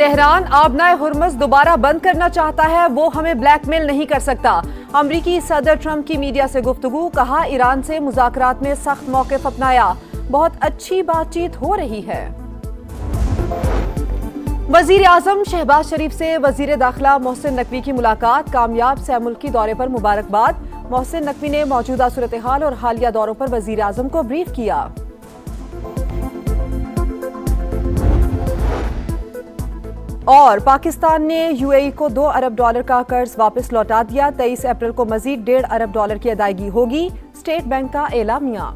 Tehran आबनाए Hormuz दोबारा बंद करना चाहता है, वो हमें ब्लैकमेल नहीं कर सकता। अमरीकी सदर ट्रंप की मीडिया से गुफ्तगू, कहा ईरान से मुज़ाकरात में सख्त मौक़िफ़ अपनाया, बहुत अच्छी बातचीत हो रही है। वज़ीर आज़म शहबाज शरीफ से वज़ीर दाखिला मोहसिन नकवी की मुलाकात, कामयाब सह मुल्की दौरे पर मुबारकबाद। मोहसिन नकवी ने मौजूदा सूरत हाल और हालिया दौरों पर वज़ीर आज़म को ब्रीफ किया। और पाकिस्तान ने यूएई को $2 अरब का कर्ज वापस लौटा दिया। 23 अप्रैल को मजीद $1.5 अरब की अदायगी होगी, स्टेट बैंक का एलामिया।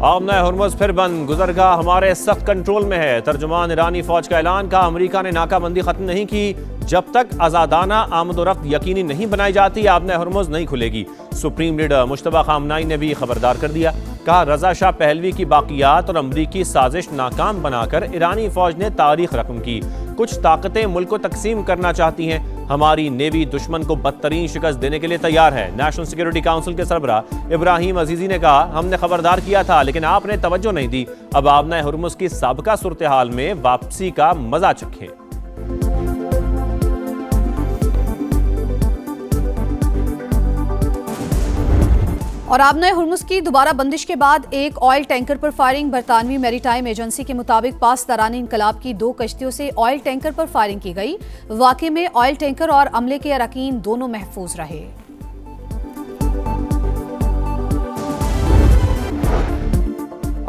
आबनाए हुर्मुज़ फिर बंद, गुज़रगाह हमारे सख्त कंट्रोल में है। तर्जुमान ईरानी फौज का ऐलान, कहा अमरीका ने नाकाबंदी खत्म नहीं की जब तक आज़ादाना आमदोरफ्त यकीनी नहीं बनाई जाती, आबनाए हुर्मुज़ नहीं खुलेगी। सुप्रीम लीडर मुश्तबा खामनाई ने भी खबरदार कर दिया, कहा रजा शाह पहलवी की बाकियात और अमरीकी साजिश नाकाम बनाकर ईरानी फौज ने तारीख रकम की। कुछ ताकतें मुल्क को तकसीम करना चाहती हैं, हमारी नेवी दुश्मन को बदतरीन शिकस्त देने के लिए तैयार है। नेशनल सिक्योरिटी काउंसिल के सरबराह इब्राहिम अजीजी ने कहा, हमने खबरदार किया था लेकिन आपने तवज्जो नहीं दी, अब आबनाए हुर्मुज़ की साबिका सूरत हाल में वापसी का मजा चखें। और आबनाए हुर्मुज़ की दोबारा बंदिश के बाद एक ऑयल टैंकर पर फायरिंग। बरतानवी मैरीटाइम एजेंसी के मुताबिक पास दरानी इनकलाब की 2 कश्तियों से ऑयल टैंकर पर फायरिंग की गई। वाक़े में ऑयल टैंकर और अमले के अरकान दोनों महफूज रहे।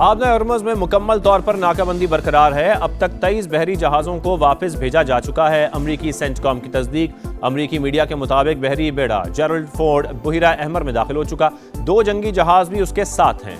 आबनाए हुर्मुज़ में मुकम्मल तौर पर नाकाबंदी बरकरार है। अब तक 23 बहरी जहाज़ों को वापस भेजा जा चुका है। अमरीकी सेंटकॉम की तस्दीक, अमरीकी मीडिया के मुताबिक बहरी बेड़ा जेरल्ड फोर्ड बुहिरा अहमर में दाखिल हो चुका, 2 जंगी जहाज भी उसके साथ हैं।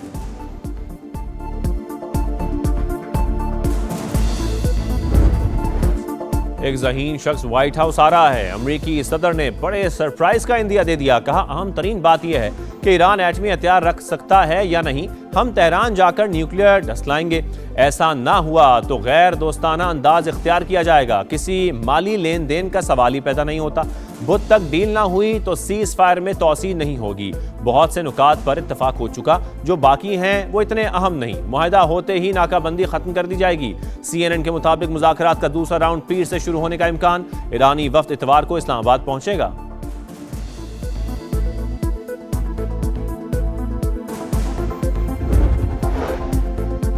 एक ज़हीन शख्स व्हाइट हाउस आ रहा है। अमरीकी सदर ने बड़े सरप्राइज का इंदिया दे दिया, कहा अहम तरीन बात यह है कि ईरान एटमी हथियार रख सकता है या नहीं, हम तेहरान जाकर न्यूक्लियर डसलाएंगे। ऐसा ना हुआ तो गैर दोस्ताना अंदाज इख्तियार किया जाएगा। किसी माली लेन देन का सवाल ही पैदा नहीं होता। बुध तक डील ना हुई तो सीज फायर में तोसी नहीं होगी। बहुत से नुकात पर इत्तफाक हो चुका, जो बाकी हैं वो इतने अहम नहीं। मुआहिदा होते ही नाकाबंदी खत्म कर दी जाएगी। CNN के मुताबिक मुज़ाकरात का दूसरा राउंड पीर से शुरू होने का इम्कान। ईरानी वफ्द इतवार को इस्लामाबाद पहुंचेगा।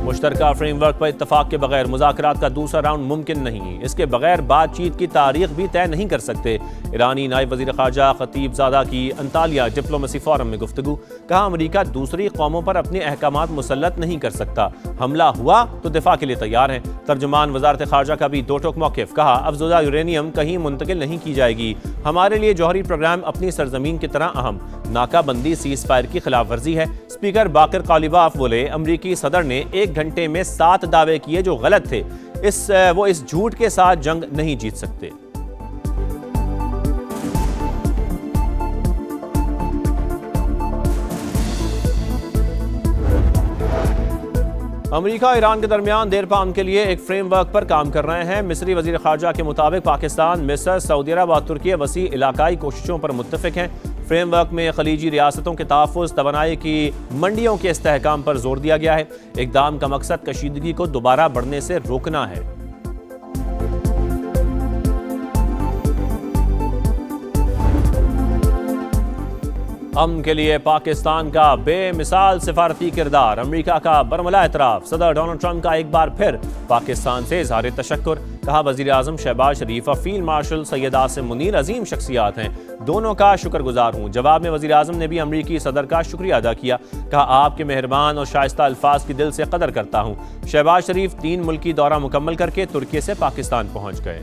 मुश्तरका फ्रेमवर्क पर इत्तफाक के बगैर मुज़ाकरात का दूसरा राउंड मुमकिन नहीं। इसके बगैर बातचीत की तारीख भी तय नहीं कर सकते। ईरानी नायब वज़ीर ख़ारजा खतीब ज़ादा की अंतालिया डिप्लोमेसी फोरम में गुफ्तगू, कहा अमरीका दूसरी कौमों पर अपने अहकामात मुसल्लत नहीं कर सकता, हमला हुआ तो दिफा के लिए तैयार हैं। तर्जुमान वज़ारत ख़ारजा का भी दो टोक मौक़िफ़, कहा अफज़ुदा यूरेनियम कहीं मुंतकिल नहीं की जाएगी, हमारे लिए जौहरी प्रोग्राम अपनी सरजमीन की तरह अहम। नाकाबंदी सीज़ फायर की खिलाफ वर्जी है। स्पीकर बाकर कालिबाफ बोले, अमरीकी सदर ने 1 घंटे में 7 दावे किए जो गलत थे। वो इस झूठ के साथ जंग नहीं जीत सकते। अमरीका ईरान के दरमियान देर पाम के लिए एक फ्रेमवर्क पर काम कर रहे हैं। मिस्री वजीर खारजा के मुताबिक पाकिस्तान, मिस्र, सऊदी अरब और तुर्की वसी इलाकाई कोशिशों पर मुत्तफिक हैं। फ्रेमवर्क में खलीजी रियासतों के तहफ़्फ़ुज़, तवानाई की मंडियों के इस्तेहकाम पर जोर दिया गया है। इक़दाम का मकसद कशीदगी को दोबारा बढ़ने से रोकना है। अमन के लिए पाकिस्तान का बेमिसाल सिफारती किरदार, अमरीका का बरमला एतराफ़। सदर डोनाल्ड ट्रंप का एक बार फिर पाकिस्तान से इज़हार तशक्कुर, कहा वज़ीर आज़म शहबाज शरीफ और फील्ड मार्शल सैयद आसिम मुनीर अजीम शख्सियात हैं, दोनों का शुक्रगुजार हूँ। जवाब में वज़ीर आज़म ने भी अमरीकी सदर का शुक्रिया अदा किया, कहा आपके मेहरबान और शाइस्ता अल्फाज की दिल से कदर करता हूँ। शहबाज शरीफ 3 मुल्की दौरा मुकम्मल करके तुर्की से पाकिस्तान पहुँच गए।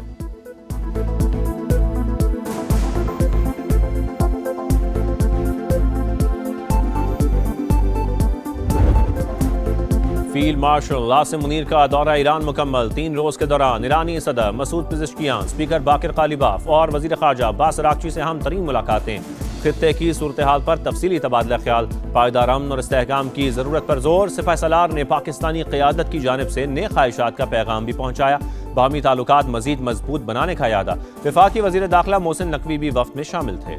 फील्ड मार्शल आसिम मुनीर का दौरा ईरान मुकम्मल। 3 रोज के दौरान ईरानी सदर मसूद पेज़ेश्कियान, स्पीकर बाकर कालिबाफ और वज़ीर ख़ारजा अब्बास अराग़ची से अहम तरीन मुलाकातें। खित्ते की सूरत हाल पर तफसीली तबादला ख्याल, पायदार अमन और इस्तेहकाम की ज़रूरत पर जोर। सिपाही सालार ने पाकिस्तानी क़यादत की जानिब से नेक ख्वाहिशात का पैगाम भी पहुँचाया। बाहमी ताल्लुकात मज़ीद मजबूत बनाने का यादा। वफाकी वज़ीर दाखिला मोहसिन नकवी भी वफ़द में शामिल थे।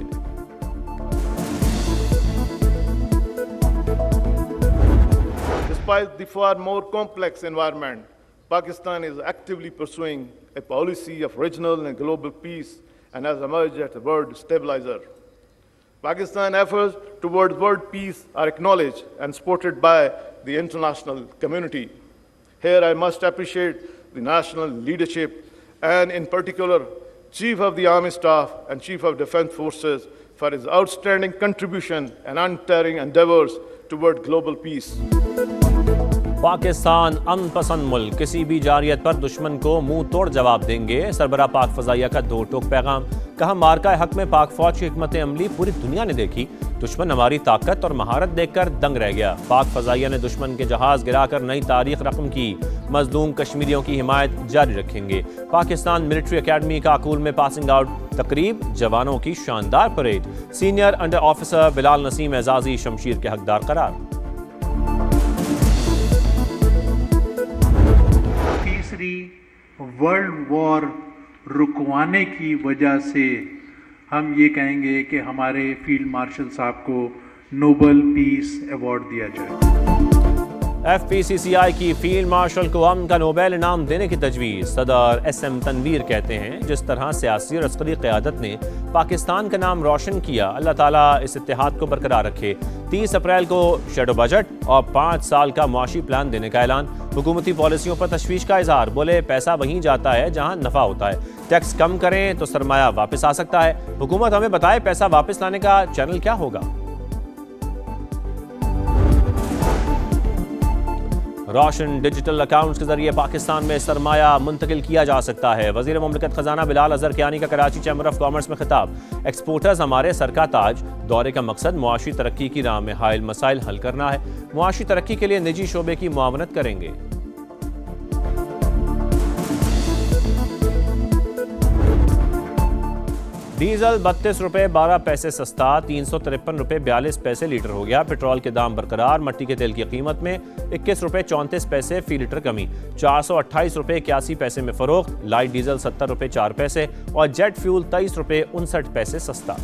Despite the far more complex environment Pakistan is actively pursuing a policy of regional and global peace and has emerged as a world stabilizer. Pakistan's efforts towards world peace are acknowledged and supported by the international community. Here I must appreciate the national leadership and in particular Chief of the Army Staff and Chief of Defense Forces for his outstanding contribution and untiring endeavors toward global peace. Pakistan अनपसंद मुल्क किसी भी जारियत पर दुश्मन को मुंह तोड़ जवाब देंगे। सरबरा पाक फजाइया का दो टोक पैगाम। कहा मार्का हक में पाक फौज की हिकमत अमली पूरी दुनिया ने देखी, दुश्मन हमारी ताकत और महारत देखकर दंग रह गया। पाक फजाइया ने दुश्मन के जहाज गिराकर नई तारीख रकम की। मजलूम कश्मीरियों की हिमायत जारी रखेंगे। पाकिस्तान मिलिट्री एकेडमी काकूल में पासिंग आउट तकरीब, जवानों की शानदार परेड। Senior under officer Bilal Naseem एजाजी शमशीर के हकदार करार। तीसरी वर्ल्ड वॉर रुकवाने की वजह से हम ये कहेंगे कि हमारे फील्ड मार्शल साहब को नोबेल पीस अवार्ड दिया जाए। FPCCI की फील्ड मार्शल को अमन का नोबेल इनाम देने की तजवीज़। सदर SM तनवीर कहते हैं जिस तरह सियासी और अस्करी क़यादत ने पाकिस्तान का नाम रोशन किया, अल्लाह ताला इस इत्तेहाद को बरकरार रखे। 30 अप्रैल को शेडो बजट और 5 साल का मुआशी प्लान देने का ऐलान। हुकूमती पॉलिसियों पर तशवीश का इजहार। बोले पैसा वहीं जाता है जहां नफा होता है, टैक्स कम करें तो सरमाया वापस आ सकता है। हुकूमत हमें बताए पैसा वापस लाने का चैनल क्या होगा। रोशन डिजिटल अकाउंट्स के जरिए पाकिस्तान में सरमाया मुंतकिल किया जा सकता है। वजीर मुमलिकत खजाना बिलाल अजहर कियानी का कराची चैम्बर ऑफ कॉमर्स में खिताब। एक्सपोर्टर्स हमारे सर का ताज। दौरे का मकसद मुआशी तरक्की की राह में हायल मसाइल हल करना है। मुआशी तरक्की के लिए निजी शोबे की मुआवनत करेंगे। डीजल 32 रुपये 12 पैसे सस्ता, 353 रुपये 42 पैसे लीटर हो गया। पेट्रोल के दाम बरकरार। मट्टी के तेल की कीमत में 21 रुपये 34 पैसे फी लीटर कमी। 428 रुपये 81 पैसे में फरोख्त। लाइट डीजल 70 रुपये 4 पैसे और जेट फ्यूल 23 रुपये 59 पैसे सस्ता।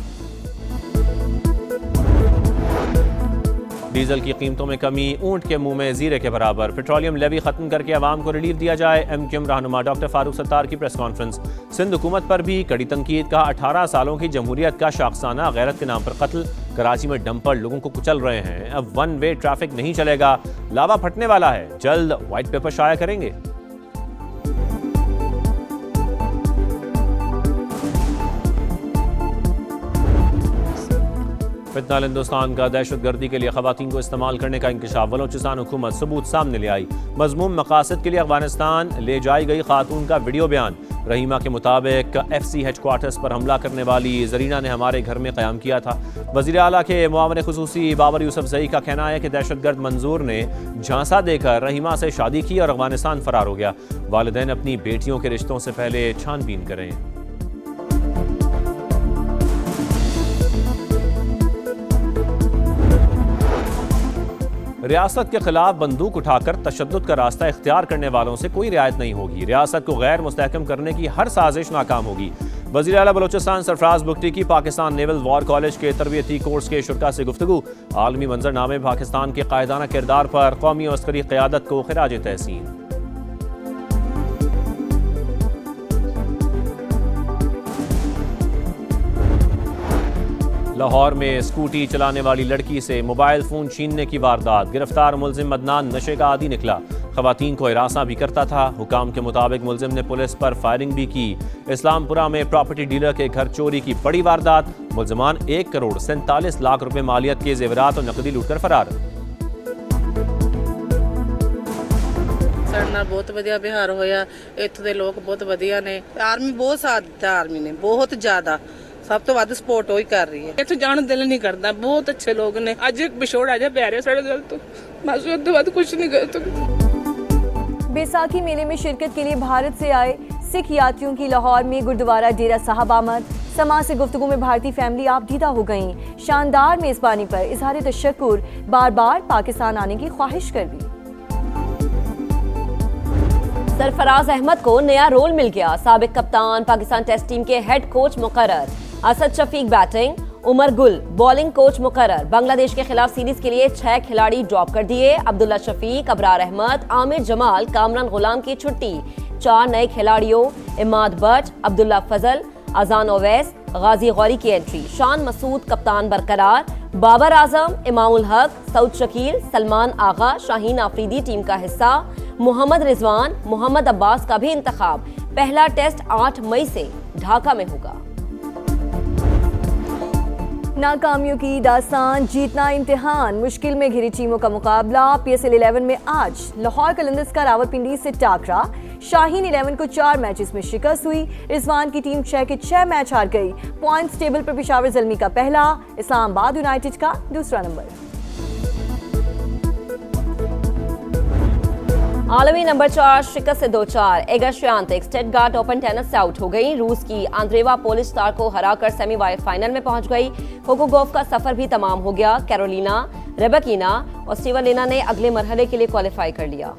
डीजल की कीमतों में कमी, ऊंट के मुंह में जीरे के बराबर। पेट्रोलियम लेवी खत्म करके अवाम को रिलीफ दिया जाए। MQM रहनुमा डॉक्टर फारूक सत्तार की प्रेस कॉन्फ्रेंस। सिंध हुकूमत पर भी कड़ी तनकीद। का 18 सालों की जमहूरियत का शाखसाना गैरत के नाम पर कत्ल। कराची में डंपर लोगों को कुचल रहे हैं। अब वन वे ट्रैफिक नहीं चलेगा, लावा फटने वाला है। जल्द व्हाइट पेपर शाया करेंगे। फितना हिंदुस्तान का दहशतगर्दी के लिए खवातीन को इस्तेमाल करने का इंकशाफ। बलोचिस्तान हुकूमत सबूत सामने ले आई। मजमूम मकासद के लिए अफगानिस्तान ले जाई गई खातून का वीडियो बयान। रहीमा के मुताबिक FC हेडक्वार्टर्स पर हमला करने वाली जरीना ने हमारे घर में क़याम किया था। वज़ीर आला के मुआवन खुसूसी बाबर यूसुफजई का कहना है कि दहशतगर्द मंजूर ने झांसा देकर रहीमा से शादी की और अफगानिस्तान फरार हो गया। वालिदैन अपनी बेटियों के रिश्तों से पहले छानबीन करें। रियासत के खिलाफ बंदूक उठाकर तशद्दुद का रास्ता इख्तियार करने वालों से कोई रियायत नहीं होगी। रियासत को गैर मुस्तहकम करने की हर साजिश नाकाम होगी। वज़ीर आला बलोचिस्तान सरफराज बुख्ती की पाकिस्तान नेवल वॉर कॉलेज के तरबियती कोर्स के शुरा से गुफ्तगू। आलमी मंजरनामे पाकिस्तान के कायदाना किरदार पर कौमी और अस्करी क़यादत को खिराज तहसीन। लाहौर में स्कूटी चलाने वाली लड़की से मोबाइल फोन छीनने की वारदात। गिरफ्तार मुलजिम अदनान नशे का आदी निकला। खवातीन को हिरासा भी करता था। हुकाम के मुताबिक मुलजिम ने पुलिस पर फायरिंग भी की। इस्लामपुरा में प्रॉपर्टी डीलर के घर चोरी की बड़ी वारदात। मुलजमान 1 करोड़ 47 लाख रुपए मालियत के जेवरात और नकदी लूटकर फरार। ਸਾਡੇ ਨਾਲ ਬਹੁਤ ਵਧੀਆ ਵਿਹਾਰ ਹੋਇਆ। ਇੱਥੋਂ ਦੇ ਲੋਕ ਬਹੁਤ ਵਧੀਆ ਨੇ। ਆਰਮੀ ਬਹੁਤ ਸਾਥ ਦਿੱਤਾ, ਆਰਮੀ ਨੇ ਬਹੁਤ ਜ਼ਿਆਦਾ ਸਭ ਤੋਂ ਵੱਧ ਸਪੋਰਟ ਉਹ ਹੀ ਕਰ ਰਹੀ ਹੈ। ਇੱਥੇ ਜਾਣ ਨੂੰ ਦਿਲ ਨਹੀਂ ਕਰਦਾ। ਬਹੁਤ ਅੱਛੇ ਲੋਕ ਨੇ। ਅੱਜ ਇੱਕ ਵਿਛੋੜ ਆ ਜਾ ਪੈ ਰਿਹਾ ਸਾਡੇ ਦਿਲ ਤੋਂ। ਬਸ ਉਸ ਤੋਂ ਬਾਅਦ ਕੁਝ नहीं कर सकते। बैसाखी मेले में शिरकत के लिए भारत से आए सिख यात्रियों की लाहौर में गुरुद्वारा डेरा साहब आमद। समाज से गुफ्तगू में भारतीय फैमिली आपदीदा हो गईं। शानदार मेज़बानी पर इजहार तशक्कुर, बार बार पाकिस्तान आने की ख्वाहिश कर दी। सरफराज अहमद को नया रोल मिल गया। साबिक कप्तान पाकिस्तान टेस्ट टीम के हेड कोच मुकर्रर। Asad Shafiq batting, Umar Gul bowling coach मुकर्रर। बांग्लादेश के खिलाफ सीरीज के लिए 6 खिलाड़ी ड्रॉप कर दिए। अब्दुल्ला शफीक, अबरार अहमद, आमिर जमाल, कामरान गुलाम की छुट्टी। 4 नए खिलाड़ियों इमाद बट, अब्दुल्ला फजल, अजान ओवैस, गाजी गौरी की एंट्री। शान मसूद कप्तान बरकरार। बाबर आजम, इमामुल हक, सऊद शकील, सलमान आगा, शाहीन आफरीदी टीम का हिस्सा। मोहम्मद रिजवान, मोहम्मद अब्बास का भी इंतखाब। पहला टेस्ट 8 मई से ढाका में होगा। नाकामियों की दास्तान, जीतना इम्तिहान, मुश्किल में घिरी टीमों का मुकाबला। PSL 11 में आज लाहौर कलंदर्स का रावलपिंडी से टाकरा। शाहीन 11 को 4 मैचेस में शिकस्त हुई। रिजवान की टीम 6 के 6 मैच हार गई। पॉइंट्स टेबल पर पेशावर ज़ल्मी का पहला, इस्लामाबाद यूनाइटेड का दूसरा नंबर। आलमी नंबर 4 शिकस्त से 2-4। एगा श्यांतिक स्टटगार्ट ओपन टेनिस से आउट हो गई। रूस की आंद्रेवा पोलिश स्टार को हराकर सेमीफाइनल में पहुंच गई। कोको गोफ का सफर भी तमाम हो गया। कैरोलिना, रेबेकिना और स्टीवलिना ने अगले मरहले के लिए क्वालिफाई कर लिया।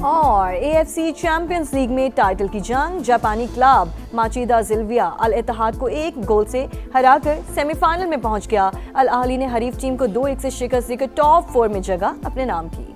और AFC चैंपियंस लीग में टाइटल की जंग, जापानी क्लब माचिदा जिल्विया अल इत्तेहाद को 1 गोल से हराकर सेमीफाइनल में पहुंच गया। अल अहली ने हरीफ टीम को 2-1 से शिकस्त देकर टॉप 4 में जगह अपने नाम की।